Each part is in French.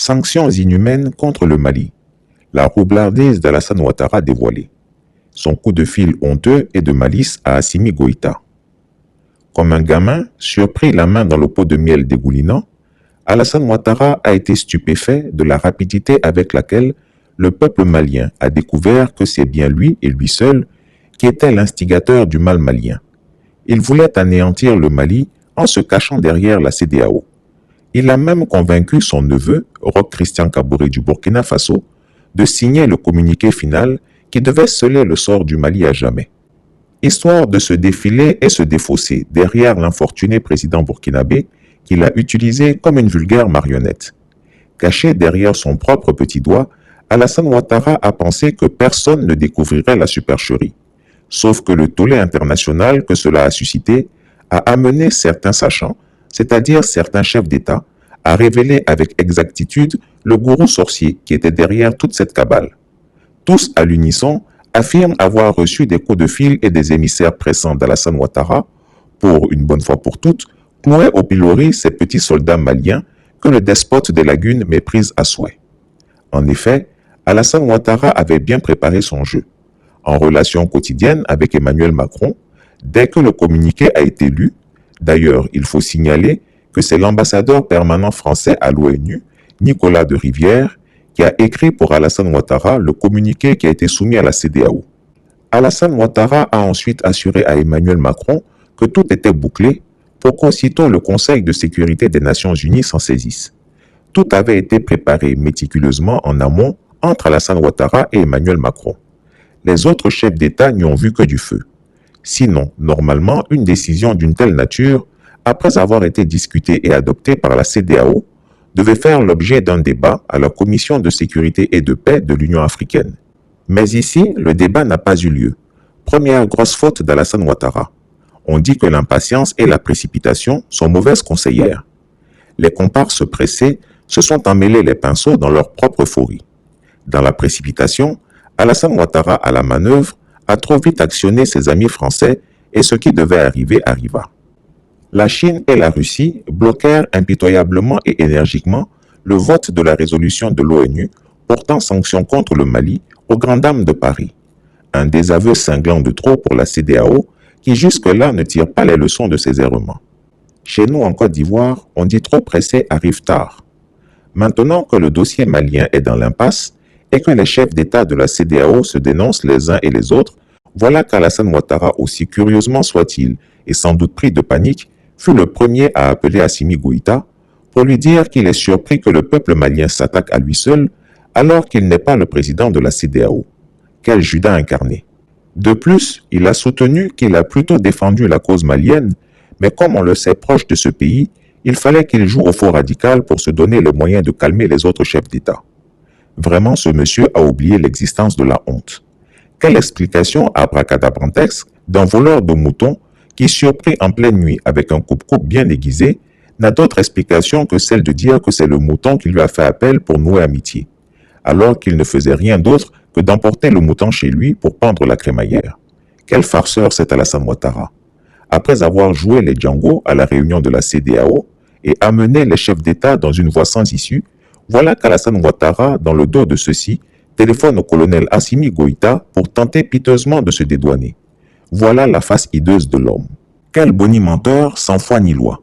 Sanctions inhumaines contre le Mali. La roublardise d'Alassane Ouattara dévoilée. Son coup de fil honteux et de malice à Assimi Goïta. Comme un gamin, surpris la main dans le pot de miel dégoulinant, Alassane Ouattara a été stupéfait de la rapidité avec laquelle le peuple malien a découvert que c'est bien lui et lui seul qui était l'instigateur du mal malien. Il voulait anéantir le Mali en se cachant derrière la CEDEAO. Il a même convaincu son neveu, Roch Christian Kaboré du Burkina Faso, de signer le communiqué final qui devait sceller le sort du Mali à jamais. Histoire de se défiler et se défausser derrière l'infortuné président burkinabé qu'il a utilisé comme une vulgaire marionnette. Caché derrière son propre petit doigt, Alassane Ouattara a pensé que personne ne découvrirait la supercherie. Sauf que le tollé international que cela a suscité a amené certains sachants, c'est-à-dire certains chefs d'État, à révéler avec exactitude le gourou sorcier qui était derrière toute cette cabale. Tous à l'unisson affirment avoir reçu des coups de fil et des émissaires pressants d'Alassane Ouattara pour, une bonne fois pour toutes, clouer au pilori ces petits soldats maliens que le despote des lagunes méprise à souhait. En effet, Alassane Ouattara avait bien préparé son jeu. En relation quotidienne avec Emmanuel Macron, dès que le communiqué a été lu, d'ailleurs, il faut signaler que c'est l'ambassadeur permanent français à l'ONU, Nicolas de Rivière, qui a écrit pour Alassane Ouattara le communiqué qui a été soumis à la CEDEAO. Alassane Ouattara a ensuite assuré à Emmanuel Macron que tout était bouclé pour qu'aussitôt le Conseil de sécurité des Nations Unies s'en saisisse. Tout avait été préparé méticuleusement en amont entre Alassane Ouattara et Emmanuel Macron. Les autres chefs d'État n'y ont vu que du feu. Sinon, normalement, une décision d'une telle nature, après avoir été discutée et adoptée par la CEDEAO, devait faire l'objet d'un débat à la Commission de sécurité et de paix de l'Union africaine. Mais ici, le débat n'a pas eu lieu. Première grosse faute d'Alassane Ouattara. On dit que l'impatience et la précipitation sont mauvaises conseillères. Les comparses pressés se sont emmêlés les pinceaux dans leur propre euphorie. Dans la précipitation, Alassane Ouattara à la manœuvre a trop vite actionné ses amis français et ce qui devait arriver arriva. La Chine et la Russie bloquèrent impitoyablement et énergiquement le vote de la résolution de l'ONU portant sanctions contre le Mali aux grandes dames de Paris. Un désaveu cinglant de trop pour la CEDEAO qui jusque-là ne tire pas les leçons de ses errements. Chez nous en Côte d'Ivoire, on dit trop pressé arrive tard. Maintenant que le dossier malien est dans l'impasse et que les chefs d'État de la CEDEAO se dénoncent les uns et les autres, voilà qu'Alassane Ouattara, aussi curieusement soit-il et sans doute pris de panique, fut le premier à appeler Assimi Goïta pour lui dire qu'il est surpris que le peuple malien s'attaque à lui seul alors qu'il n'est pas le président de la CEDEAO. Quel Judas incarné! De plus, il a soutenu qu'il a plutôt défendu la cause malienne, mais comme on le sait proche de ce pays, il fallait qu'il joue au faux radical pour se donner le moyen de calmer les autres chefs d'État. Vraiment, ce monsieur a oublié l'existence de la honte. Quelle explication abracadabrantesque d'un voleur de moutons qui, surpris en pleine nuit avec un coupe-coupe bien aiguisé, n'a d'autre explication que celle de dire que c'est le mouton qui lui a fait appel pour nouer amitié, alors qu'il ne faisait rien d'autre que d'emporter le mouton chez lui pour pendre la crémaillère. Quel farceur cet Alassane Ouattara! Après avoir joué les Django à la réunion de la CEDEAO et amené les chefs d'État dans une voie sans issue, voilà qu'Alassane Ouattara, dans le dos de ceux-ci, téléphone au colonel Assimi Goïta pour tenter piteusement de se dédouaner. Voilà la face hideuse de l'homme. Quel bonimenteur sans foi ni loi.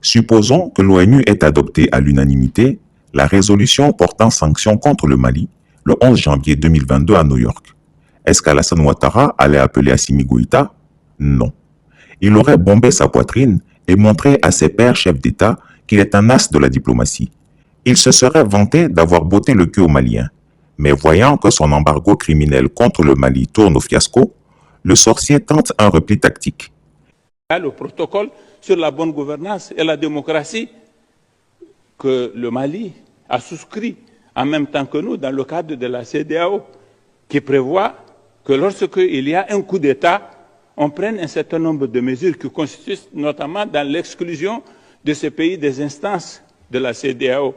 Supposons que l'ONU ait adopté à l'unanimité la résolution portant sanctions contre le Mali le 11 janvier 2022 à New York. Est-ce qu'Alassane Ouattara allait appeler Assimi Goïta? Non. Il aurait bombé sa poitrine et montré à ses pairs chefs d'État qu'il est un as de la diplomatie. Il se serait vanté d'avoir botté le cul aux Maliens. Mais voyant que son embargo criminel contre le Mali tourne au fiasco, le sorcier tente un repli tactique. Le protocole sur la bonne gouvernance et la démocratie que le Mali a souscrit en même temps que nous dans le cadre de la CEDEAO, qui prévoit que lorsqu'il y a un coup d'État, on prenne un certain nombre de mesures qui consistent notamment dans l'exclusion de ces pays des instances de la CEDEAO.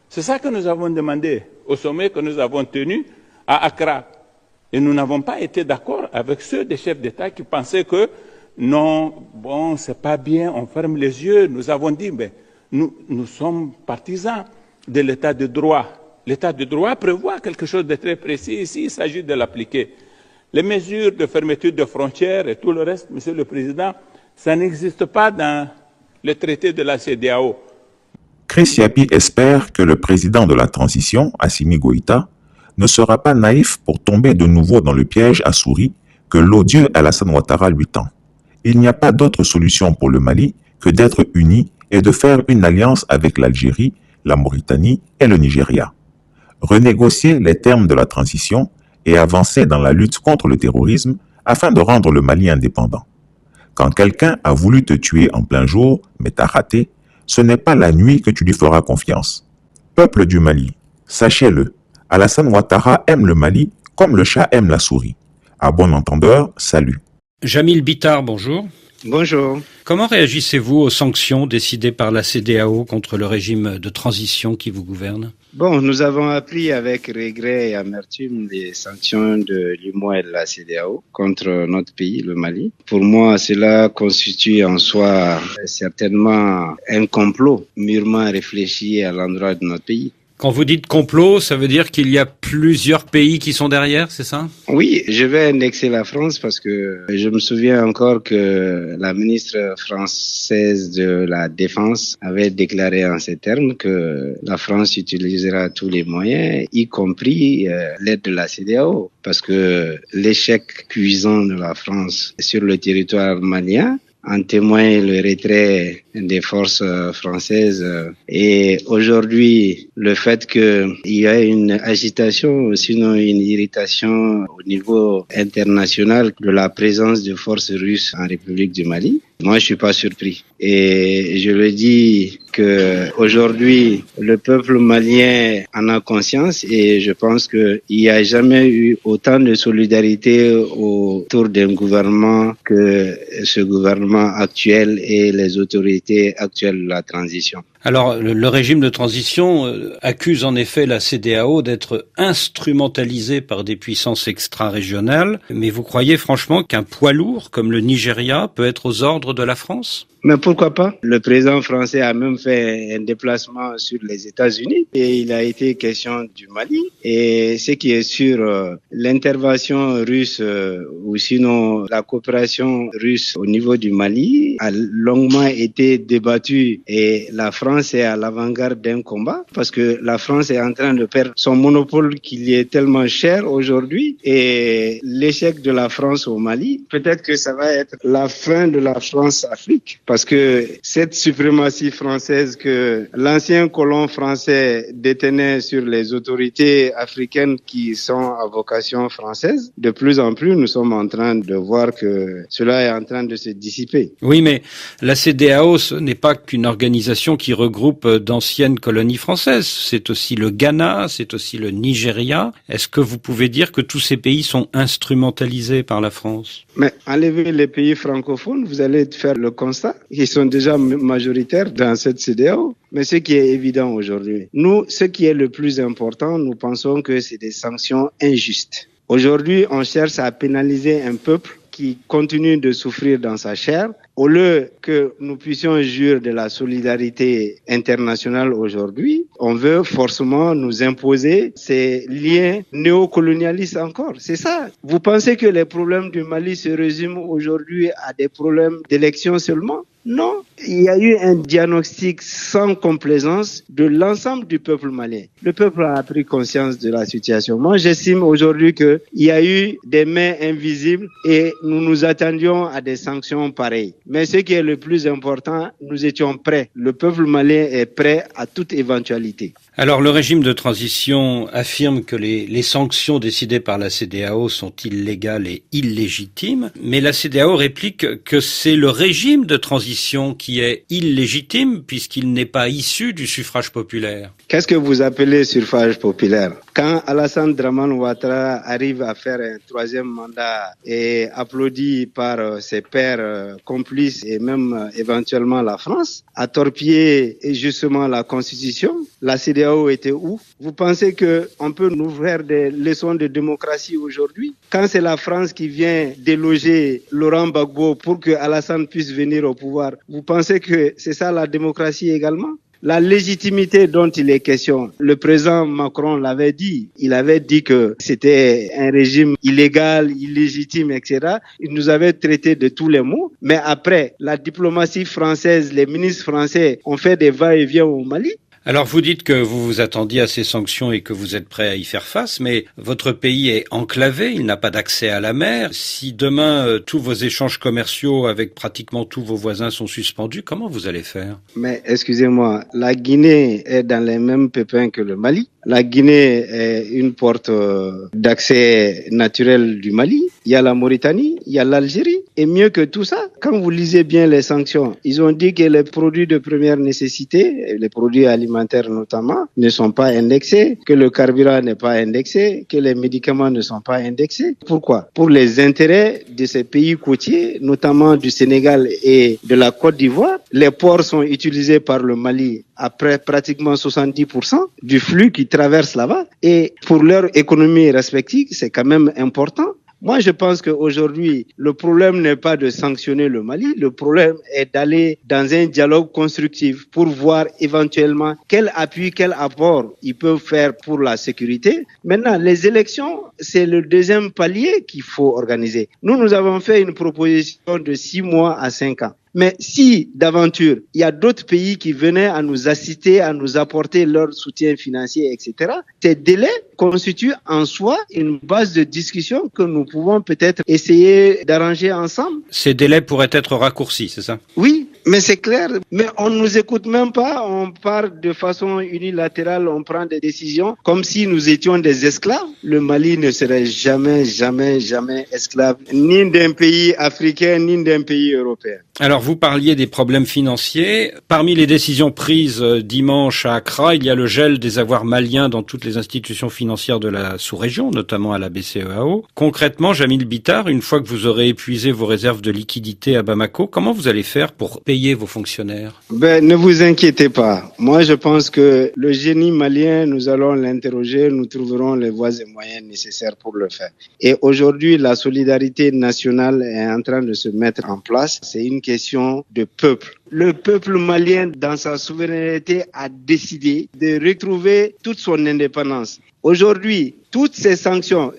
C'est ça que nous avons demandé au sommet que nous avons tenu à Accra. Et nous n'avons pas été d'accord avec ceux des chefs d'État qui pensaient que non, bon, c'est pas bien, on ferme les yeux. Nous avons dit, mais nous sommes partisans de l'état de droit. L'état de droit prévoit quelque chose de très précis. Ici, il s'agit de l'appliquer. Les mesures de fermeture de frontières et tout le reste, Monsieur le Président, ça n'existe pas dans le traité de la CEDEAO. Chris Yapi espère que le président de la transition, Assimi Goïta, ne sera pas naïf pour tomber de nouveau dans le piège à souris que l'odieux Alassane Ouattara lui tend. Il n'y a pas d'autre solution pour le Mali que d'être unis et de faire une alliance avec l'Algérie, la Mauritanie et le Nigeria. Renégocier les termes de la transition et avancer dans la lutte contre le terrorisme afin de rendre le Mali indépendant. Quand quelqu'un a voulu te tuer en plein jour, mais t'as raté, ce n'est pas la nuit que tu lui feras confiance. Peuple du Mali, sachez-le, Alassane Ouattara aime le Mali comme le chat aime la souris. À bon entendeur, salut. Jamil Bitar, bonjour. Bonjour. Comment réagissez-vous aux sanctions décidées par la CEDEAO contre le régime de transition qui vous gouverne ? Bon, nous avons appris avec regret et amertume les sanctions de l'UEMOA et de la CEDEAO contre notre pays, le Mali. Pour moi, cela constitue en soi certainement un complot mûrement réfléchi à l'endroit de notre pays. Quand vous dites complot, ça veut dire qu'il y a plusieurs pays qui sont derrière, c'est ça ? Oui, je vais indexer la France parce que je me souviens encore que la ministre française de la Défense avait déclaré en ces termes que la France utilisera tous les moyens, y compris l'aide de la CEDEAO, parce que l'échec cuisant de la France sur le territoire malien en témoigne le retrait des forces françaises et aujourd'hui le fait qu'il y a une agitation, sinon une irritation au niveau international de la présence de forces russes en République du Mali. Moi, je suis pas surpris. Et je le dis que aujourd'hui, le peuple malien en a conscience et je pense qu'il n'y a jamais eu autant de solidarité autour d'un gouvernement que ce gouvernement actuel et les autorités actuelles de la transition. Alors, le régime de transition accuse en effet la CEDEAO d'être instrumentalisée par des puissances extra-régionales, mais vous croyez franchement qu'un poids lourd comme le Nigeria peut être aux ordres de la France ? Mais pourquoi pas? Le président français a même fait un déplacement sur les États-Unis et il a été question du Mali. Et ce qui est sûr, l'intervention russe ou sinon la coopération russe au niveau du Mali a longuement été débattue et la France est à l'avant-garde d'un combat parce que la France est en train de perdre son monopole qui lui est tellement cher aujourd'hui et l'échec de la France au Mali, peut-être que ça va être la fin de la France-Afrique. Parce que cette suprématie française que l'ancien colon français détenait sur les autorités africaines qui sont à vocation française, de plus en plus, nous sommes en train de voir que cela est en train de se dissiper. Oui, mais la CEDEAO, ce n'est pas qu'une organisation qui regroupe d'anciennes colonies françaises. C'est aussi le Ghana, c'est aussi le Nigeria. Est-ce que vous pouvez dire que tous ces pays sont instrumentalisés par la France ? Mais enlevez les pays francophones, vous allez faire le constat. Ils sont déjà majoritaires dans cette CEDEAO. Mais ce qui est évident aujourd'hui, nous, ce qui est le plus important, nous pensons que c'est des sanctions injustes. Aujourd'hui, on cherche à pénaliser un peuple qui continue de souffrir dans sa chair. Au lieu que nous puissions jurer de la solidarité internationale aujourd'hui, on veut forcément nous imposer ces liens néocolonialistes encore. C'est ça. Vous pensez que les problèmes du Mali se résument aujourd'hui à des problèmes d'élection seulement ? Non, il y a eu un diagnostic sans complaisance de l'ensemble du peuple malien. Le peuple a pris conscience de la situation. Moi, j'estime aujourd'hui qu'il y a eu des mains invisibles et nous nous attendions à des sanctions pareilles. Mais ce qui est le plus important, nous étions prêts. Le peuple malien est prêt à toute éventualité. Alors, le régime de transition affirme que les sanctions décidées par la CEDEAO sont illégales et illégitimes, mais la CEDEAO réplique que c'est le régime de transition qui est illégitime puisqu'il n'est pas issu du suffrage populaire. Qu'est-ce que vous appelez suffrage populaire? Quand Alassane Dramane Ouattara arrive à faire un troisième mandat et applaudi par ses pairs complices et même éventuellement la France, a torpillé justement la Constitution, la CEDEAO était où? Vous pensez que on peut nous faire des leçons de démocratie aujourd'hui? Quand c'est la France qui vient déloger Laurent Gbagbo pour que Alassane puisse venir au pouvoir, vous pensez que c'est ça la démocratie également? La légitimité dont il est question, le président Macron l'avait dit. Il avait dit que c'était un régime illégal, illégitime, etc. Il nous avait traité de tous les mots. Mais après, la diplomatie française, les ministres français ont fait des va-et-vient au Mali. Alors vous dites que vous vous attendiez à ces sanctions et que vous êtes prêt à y faire face, mais votre pays est enclavé, il n'a pas d'accès à la mer. Si demain tous vos échanges commerciaux avec pratiquement tous vos voisins sont suspendus, comment vous allez faire? Mais excusez-moi, la Guinée est dans les mêmes pépins que le Mali. La Guinée est une porte d'accès naturel du Mali. Il y a la Mauritanie, il y a l'Algérie. Et mieux que tout ça, quand vous lisez bien les sanctions, ils ont dit que les produits de première nécessité, les produits alimentaires notamment, ne sont pas indexés, que le carburant n'est pas indexé, que les médicaments ne sont pas indexés. Pourquoi? Pour les intérêts de ces pays côtiers, notamment du Sénégal et de la Côte d'Ivoire. Les ports sont utilisés par le Mali après pratiquement 70% du flux qui traverse là-bas. Et pour leur économie respective, c'est quand même important. Moi, je pense qu'aujourd'hui, le problème n'est pas de sanctionner le Mali. Le problème est d'aller dans un dialogue constructif pour voir éventuellement quel appui, quel apport ils peuvent faire pour la sécurité. Maintenant, les élections, c'est le deuxième palier qu'il faut organiser. Nous avons fait une proposition de 6 mois à 5 ans. Mais si, d'aventure, il y a d'autres pays qui venaient à nous assister, à nous apporter leur soutien financier, etc., ces délais constituent en soi une base de discussion que nous pouvons peut-être essayer d'arranger ensemble. Ces délais pourraient être raccourcis, c'est ça? Oui, mais c'est clair. Mais on ne nous écoute même pas. On part de façon unilatérale, on prend des décisions comme si nous étions des esclaves. Le Mali ne serait jamais esclave, ni d'un pays africain, ni d'un pays européen. Alors, vous parliez des problèmes financiers. Parmi les décisions prises dimanche à Accra, il y a le gel des avoirs maliens dans toutes les institutions financières de la sous-région, notamment à la BCEAO. Concrètement, Jamil Bitar, une fois que vous aurez épuisé vos réserves de liquidités à Bamako, comment vous allez faire pour payer vos fonctionnaires? Ne vous inquiétez pas. Moi, je pense que le génie malien, nous allons l'interroger, nous trouverons les voies et moyens nécessaires pour le faire. Et aujourd'hui, la solidarité nationale est en train de se mettre en place. C'est une question de peuple. Le peuple malien, dans sa souveraineté, a décidé de retrouver toute son indépendance. Aujourd'hui, toutes ces sanctions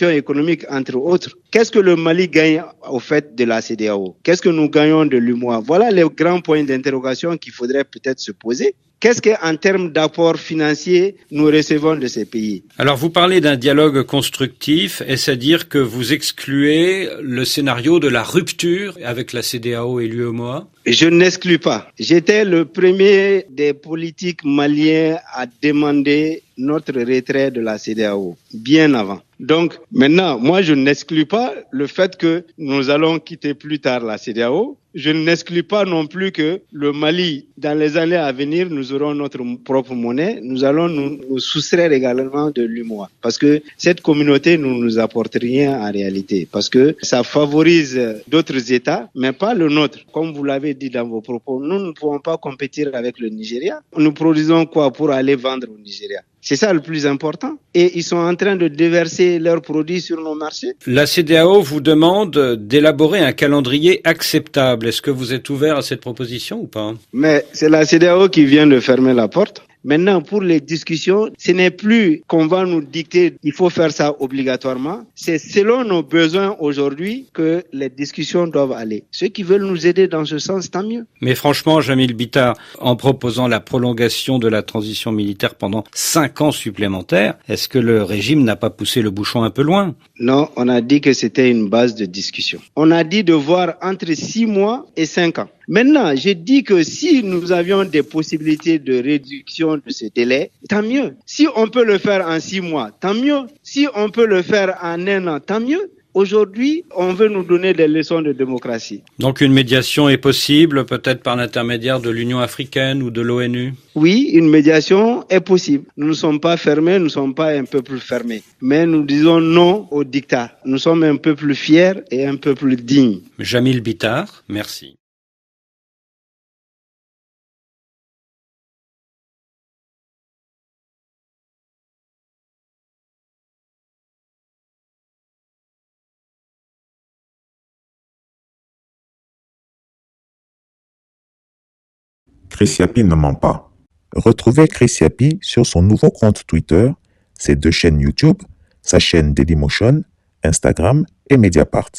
économiques, entre autres, qu'est-ce que le Mali gagne au fait de la CEDEAO? Qu'est-ce que nous gagnons de l'UMOA? Voilà les grands points d'interrogation qu'il faudrait peut-être se poser. Qu'est-ce qu'en termes d'apport financier nous recevons de ces pays? Alors vous parlez d'un dialogue constructif, est-ce à dire que vous excluez le scénario de la rupture avec la CEDEAO et l'UEMOA? Je n'exclus pas. J'étais le premier des politiques maliens à demander notre retrait de la CEDEAO, bien avant. Donc maintenant, moi je n'exclus pas le fait que nous allons quitter plus tard la CEDEAO. Je n'exclus pas non plus que le Mali, dans les années à venir, nous aurons notre propre monnaie. Nous allons nous soustraire également de l'UMOA. Parce que cette communauté ne nous apporte rien en réalité. Parce que ça favorise d'autres États, mais pas le nôtre. Comme vous l'avez dit dans vos propos, nous ne pouvons pas compétir avec le Nigeria. Nous produisons quoi pour aller vendre au Nigeria? C'est ça le plus important. Et ils sont en train de déverser leurs produits sur nos marchés. La CEDEAO vous demande d'élaborer un calendrier acceptable. Est-ce que vous êtes ouvert à cette proposition ou pas? Mais c'est la CEDEAO qui vient de fermer la porte. Maintenant, pour les discussions, ce n'est plus qu'on va nous dicter il faut faire ça obligatoirement. C'est selon nos besoins aujourd'hui que les discussions doivent aller. Ceux qui veulent nous aider dans ce sens, tant mieux. Mais franchement, Jamil Bitar, en proposant la prolongation de la transition militaire pendant 5 ans supplémentaires, est-ce que le régime n'a pas poussé le bouchon un peu loin? Non, on a dit que c'était une base de discussion. On a dit de voir entre 6 mois et 5 ans. Maintenant, j'ai dit que si nous avions des possibilités de réduction de ce délai, tant mieux. Si on peut le faire en 6 mois, tant mieux. Si on peut le faire en 1 an, tant mieux. Aujourd'hui, on veut nous donner des leçons de démocratie. Donc une médiation est possible, peut-être par l'intermédiaire de l'Union africaine ou de l'ONU? Oui, une médiation est possible. Nous ne sommes pas fermés, nous ne sommes pas un peuple fermé. Mais nous disons non au dictat. Nous sommes un peuple fier et un peuple digne. Jamil Bitar, merci. Chris Yapi ne ment pas. Retrouvez Chris Yapi sur son nouveau compte Twitter, ses 2 chaînes YouTube, sa chaîne Dailymotion, Instagram et Mediapart.